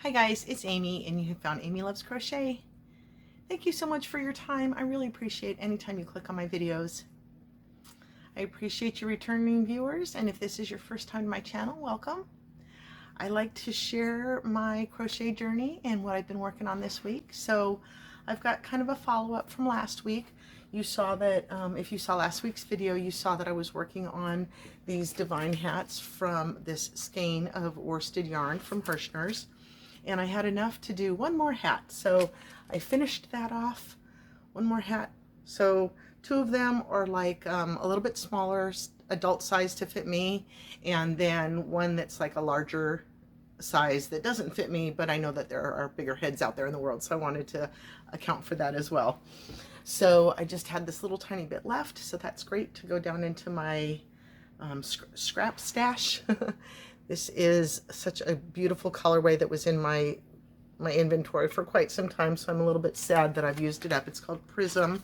Hi guys, it's Amy and you have found Amy Loves Crochet. Thank you so much for your time. I really appreciate any time you click on my videos. I appreciate you returning viewers, and if this is your first time to my channel, welcome. I like to share my crochet journey and what I've been working on this week. So I've got kind of a follow-up from last week. You saw that, if you saw last week's video, you saw that I was working on these divine hats from this skein of worsted yarn from Hirschner's. And I had enough to do one more hat. So I finished that off, one more hat. So two of them are like a little bit smaller, adult size to fit me, and then one that's like a larger size that doesn't fit me, but I know that there are bigger heads out there in the world, so I wanted to account for that as well. So I just had this little tiny bit left, so that's great to go down into my scrap stash. This is such a beautiful colorway that was in my inventory for quite some time, so I'm a little bit sad that I've used it up. It's called Prism,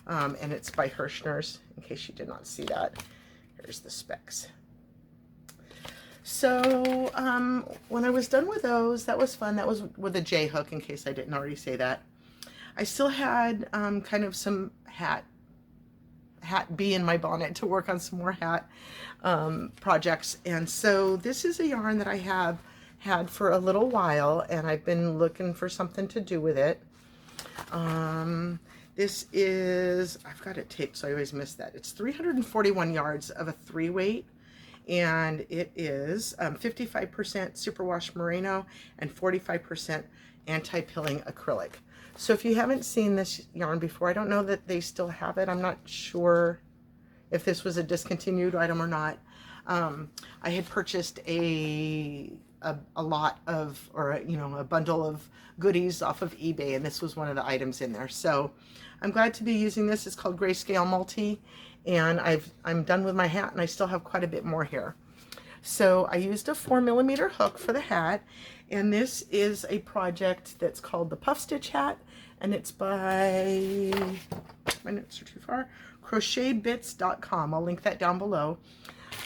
and it's by Hirschner's, in case you did not see that. Here's the specs. So when I was done with those, that was fun. That was with a J hook, in case I didn't already say that. I still had kind of some hat bee in my bonnet to work on some more hat projects. And so this is a yarn that I have had for a little while, and I've been looking for something to do with it. This is, I've got it taped, so I always miss that. It's 341 yards of a 3-weight, and it is 55% superwash merino and 45% anti-pilling acrylic. So if you haven't seen this yarn before, I don't know that they still have it. I'm not sure if this was a discontinued item or not. I had purchased a lot of, or a bundle of goodies off of eBay, and this was one of the items in there. So I'm glad to be using this. It's called Grayscale Multi, and I'm done with my hat, and I still have quite a bit more here. So I used a 4mm hook for the hat, and this is a project that's called the Puff Stitch Hat, and it's by, my notes are too far, crochetsbits.com. I'll link that down below.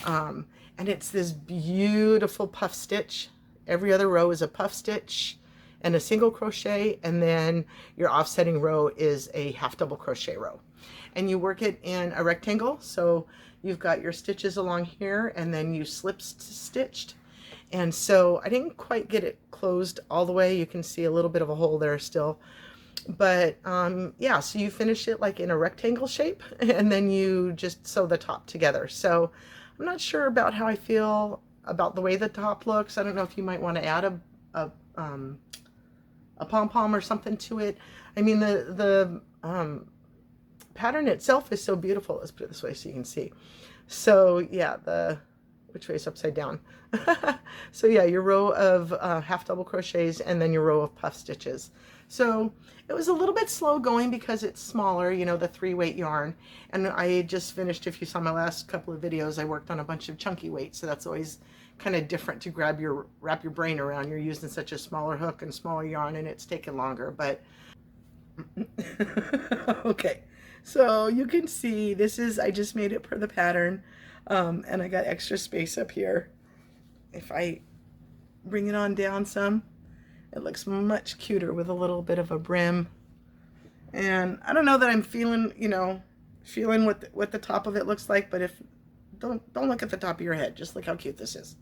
And it's this beautiful puff stitch. Every other row is a puff stitch and a single crochet, and then your offsetting row is a half double crochet row. And you work it in a rectangle, so you've got your stitches along here, and then you slip stitched. And so I didn't quite get it closed all the way. You can see a little bit of a hole there still. But yeah, so you finish it like in a rectangle shape, and then you just sew the top together. So I'm not sure about how I feel about the way the top looks. I don't know if you might want to add a pom-pom or something to it. I mean, the pattern itself is so beautiful. Let's put it this way so you can see. So yeah, which way is upside down? So yeah, your row of half double crochets and then your row of puff stitches. So it was a little bit slow going because it's smaller, the 3-weight yarn. And I just finished, if you saw my last couple of videos, I worked on a bunch of chunky weights. So that's always kind of different to wrap your brain around. You're using such a smaller hook and smaller yarn, and it's taken longer, but okay. So you can see this is, I just made it per the pattern, and I got extra space up here. If I bring it on down some, it looks much cuter with a little bit of a brim. And I don't know that I'm feeling what the top of it looks like, but don't look at the top of your head, just look how cute this is.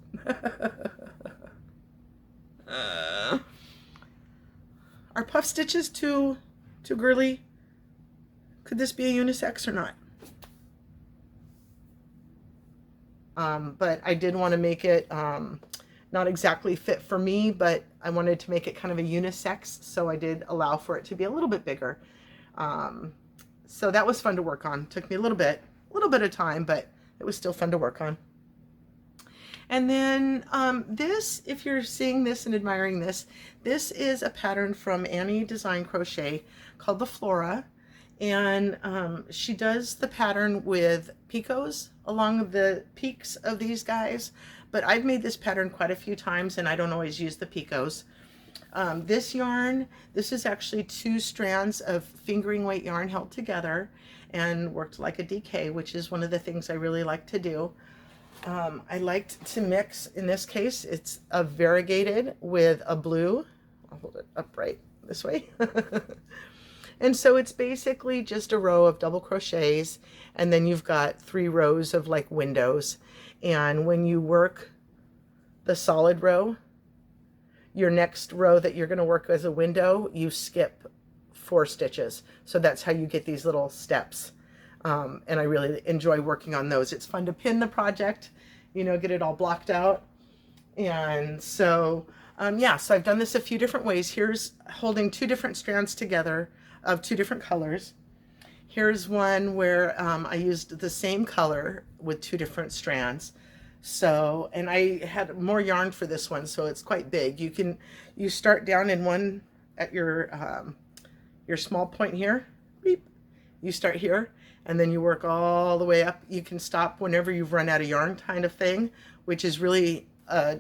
Are puff stitches too girly? Could this be a unisex or not? But I did want to make it not exactly fit for me, but I wanted to make it kind of a unisex, so I did allow for it to be a little bit bigger. So that was fun to work on. Took me a little bit of time, but it was still fun to work on. And then this, if you're seeing this and admiring this, this is a pattern from Annie Design Crochet called the Flora. And she does the pattern with picots along the peaks of these guys, but I've made this pattern quite a few times and I don't always use the picots. This yarn, this is actually 2 strands of fingering weight yarn held together and worked like a DK, which is one of the things I really like to do. I liked to mix, in this case, it's a variegated with a blue. I'll hold it upright this way. And so it's basically just a row of double crochets, and then you've got 3 rows of like windows. And when you work the solid row, your next row that you're going to work as a window, you skip 4 stitches. So that's how you get these little steps. And I really enjoy working on those. It's fun to pin the project, you know, get it all blocked out. And so, yeah, so I've done this a few different ways. Here's holding 2 different strands together of 2 different colors. Here's one where I used the same color with 2 different strands. So, and I had more yarn for this one, so it's quite big. You start down in one at your small point here, beep. You start here, and then you work all the way up. You can stop whenever you've run out of yarn, kind of thing, which is really a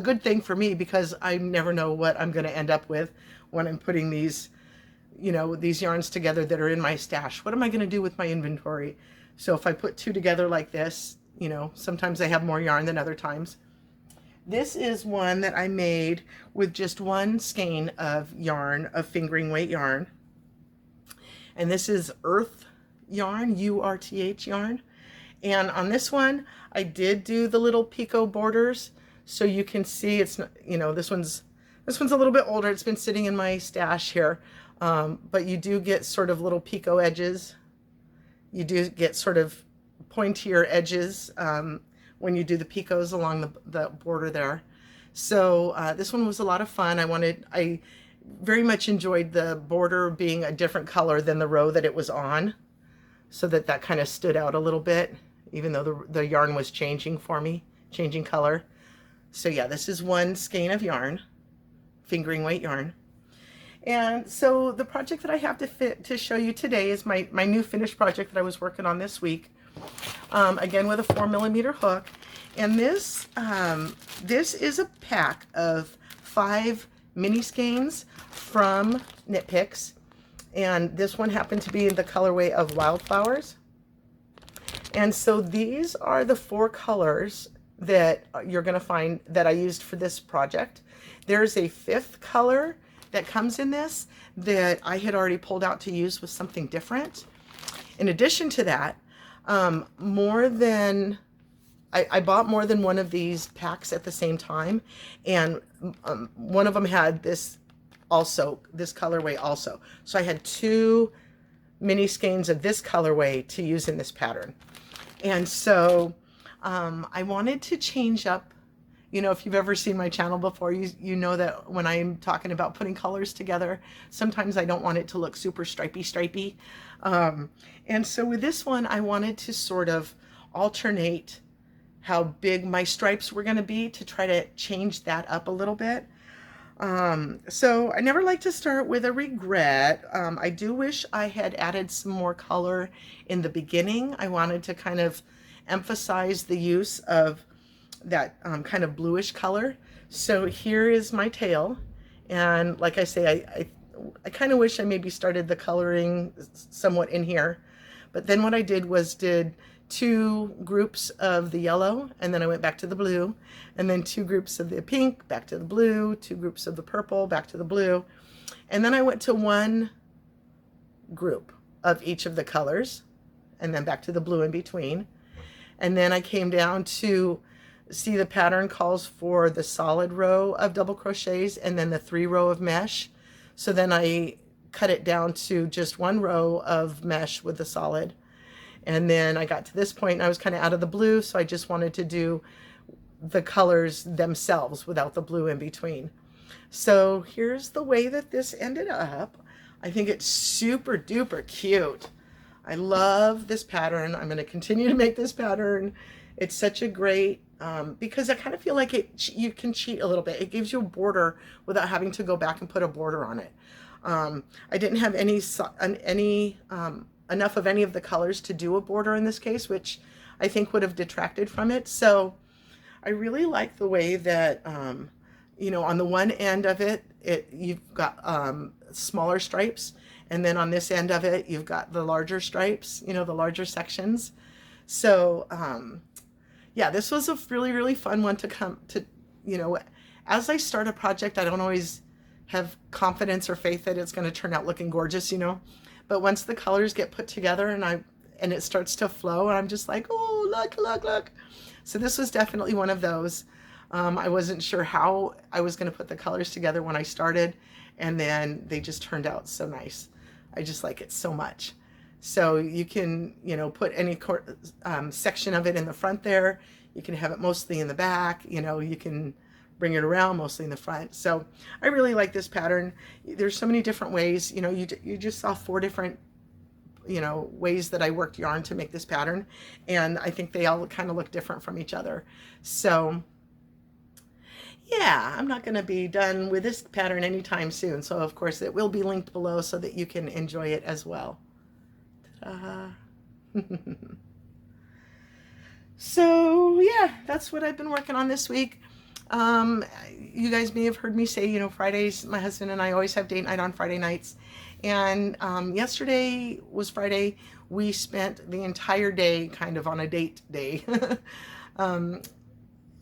good thing for me, because I never know what I'm going to end up with when I'm putting these, you know, these yarns together that are in my stash. What am I going to do with my inventory? So if I put 2 together like this, you know, sometimes I have more yarn than other times. This is one that I made with just 1 skein of yarn, of fingering weight yarn. And this is Earth yarn, URTH yarn. And on this one, I did do the little picot borders. So you can see it's, you know, this one's a little bit older. It's been sitting in my stash here. But you do get sort of little picot edges. You do get sort of pointier edges when you do the picots along the border there. So this one was a lot of fun. I very much enjoyed the border being a different color than the row that it was on, so that kind of stood out a little bit, even though the yarn was changing for me, changing color. So yeah, this is 1 skein of yarn, fingering weight yarn. And so the project that I have to show you today is my new finished project that I was working on this week. Again, with a 4mm hook. And this is a pack of 5 mini skeins from Knit Picks. And this one happened to be in the colorway of Wildflowers. And so these are the 4 colors that you're going to find that I used for this project. There's a 5th color that comes in this that I had already pulled out to use with something different. In addition to that, I bought more than one of these packs at the same time, and one of them had this colorway also. So I had 2 mini skeins of this colorway to use in this pattern. And so I wanted to change up. You know, if you've ever seen my channel before, you know that when I'm talking about putting colors together, sometimes I don't want it to look super stripey. And so with this one, I wanted to sort of alternate how big my stripes were going to be to try to change that up a little bit. So I never like to start with a regret. I do wish I had added some more color in the beginning. I wanted to kind of emphasize the use of that kind of bluish color. So here is my tail, and like I say, I kind of wish I maybe started the coloring somewhat in here, but then what I did was did 2 groups of the yellow, and then I went back to the blue, and then 2 groups of the pink, back to the blue, 2 groups of the purple, back to the blue, and then I went to 1 group of each of the colors, and then back to the blue in between. And then I came down to see the pattern calls for the solid row of double crochets and then the 3 row of mesh. So then I cut it down to just 1 row of mesh with the solid. And then I got to this point and I was kind of out of the blue, so I just wanted to do the colors themselves without the blue in between. So here's the way that this ended up. I think it's super duper cute. I love this pattern. I'm going to continue to make this pattern. It's such a great, because I kind of feel like you can cheat a little bit. It gives you a border without having to go back and put a border on it. I didn't have enough of any of the colors to do a border in this case, which I think would have detracted from it. So I really like the way that, you know, on the one end of it, you've got smaller stripes, and then on this end of it, you've got the larger stripes, you know, the larger sections. So yeah, this was a really, really fun one to come to, you know, as I start a project, I don't always have confidence or faith that it's going to turn out looking gorgeous, you know. But once the colors get put together and it starts to flow, and I'm just like, oh, look, look, look. So this was definitely one of those. I wasn't sure how I was going to put the colors together when I started, and then they just turned out so nice. I just like it so much. So you can, you know, put any section of it in the front there. You can have it mostly in the back. You know, you can bring it around mostly in the front. So I really like this pattern. There's so many different ways. You know, you just saw 4 different, you know, ways that I worked yarn to make this pattern, and I think they all kind of look different from each other. So yeah, I'm not going to be done with this pattern anytime soon. So of course it will be linked below so that you can enjoy it as well. So yeah, that's what I've been working on this week. You guys may have heard me say, you know, Fridays, my husband and I always have date night on Friday nights. And yesterday was Friday. We spent the entire day kind of on a date day.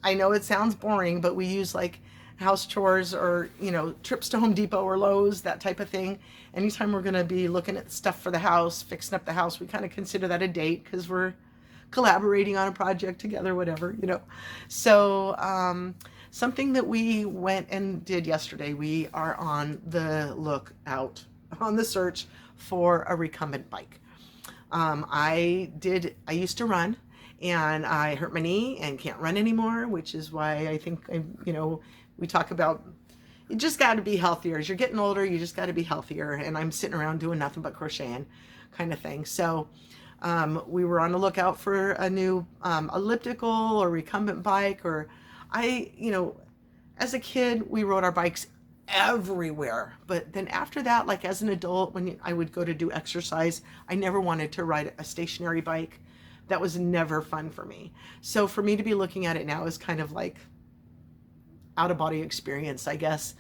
I know it sounds boring, but we use like house chores or, you know, trips to Home Depot or Lowe's, that type of thing. Anytime we're going to be looking at stuff for the house, fixing up the house, we kind of consider that a date because we're collaborating on a project together, whatever, you know. So something that we went and did yesterday, we are on the lookout, on the search for a recumbent bike. I used to run, and I hurt my knee and can't run anymore, which is why I think, you know, we talk about you just got to be healthier. As you're getting older, you just got to be healthier. And I'm sitting around doing nothing but crocheting kind of thing. So we were on the lookout for a new elliptical or recumbent bike. Or you know, as a kid, we rode our bikes everywhere. But then after that, like as an adult, when I would go to do exercise, I never wanted to ride a stationary bike. That was never fun for me. So for me to be looking at it now is kind of like out of body experience, I guess.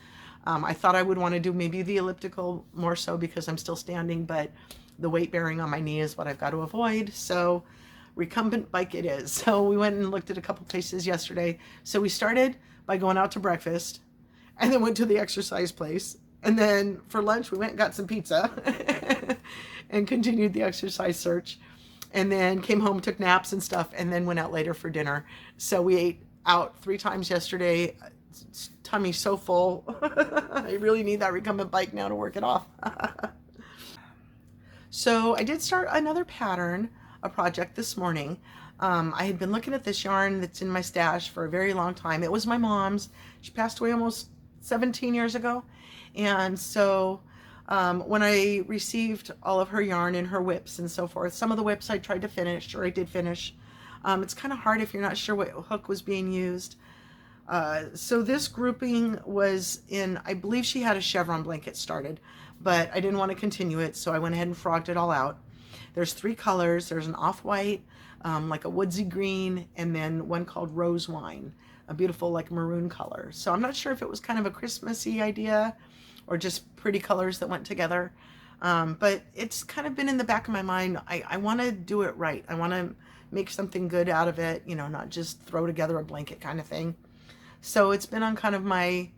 I thought I would want to do maybe the elliptical more so because I'm still standing, but the weight bearing on my knee is what I've got to avoid. So recumbent bike it is. So we went and looked at a couple places yesterday. So we started by going out to breakfast and then went to the exercise place. And then for lunch, we went and got some pizza and continued the exercise search. And then came home, took naps and stuff, and then went out later for dinner. So we ate out 3 times yesterday. Tummy's so full. I really need that recumbent bike now to work it off. So I did start another pattern, a project this morning. I had been looking at this yarn that's in my stash for a very long time. It was my mom's. She passed away almost 17 years ago. And so when I received all of her yarn and her whips and so forth, some of the whips I tried to finish, or I did finish. It's kind of hard if you're not sure what hook was being used. So this grouping was in, I believe she had a chevron blanket started, but I didn't want to continue it, so I went ahead and frogged it all out. There's 3 colors. There's an off-white, like a woodsy green, and then one called rose wine, a beautiful like maroon color. So I'm not sure if it was kind of a Christmassy idea or just pretty colors that went together. But it's kind of been in the back of my mind. I want to do it right. I want to make something good out of it, you know, not just throw together a blanket kind of thing. So it's been on kind of my,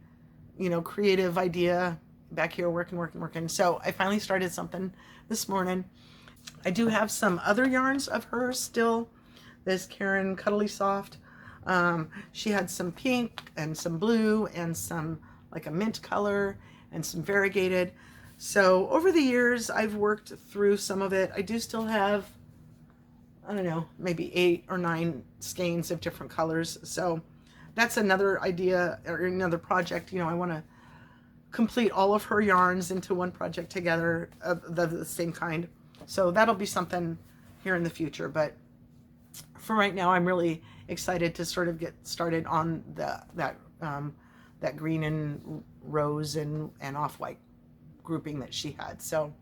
you know, creative idea back here working. So I finally started something this morning. I do have some other yarns of hers still. This Karen Cuddly Soft. She had some pink and some blue and some like a mint color and some variegated. So over the years, I've worked through some of it. I do still have, I don't know, maybe 8 or 9 skeins of different colors. So that's another idea or another project. You know, I want to complete all of her yarns into one project together of the same kind. So that'll be something here in the future. But for right now, I'm really excited to sort of get started on that green and rose and off-white grouping that she had. So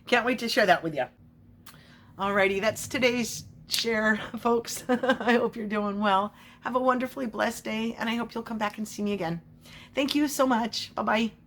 can't wait to share that with you. Alrighty, that's today's share, folks. I hope you're doing well. Have a wonderfully blessed day, and I hope you'll come back and see me again. Thank you so much. Bye-bye.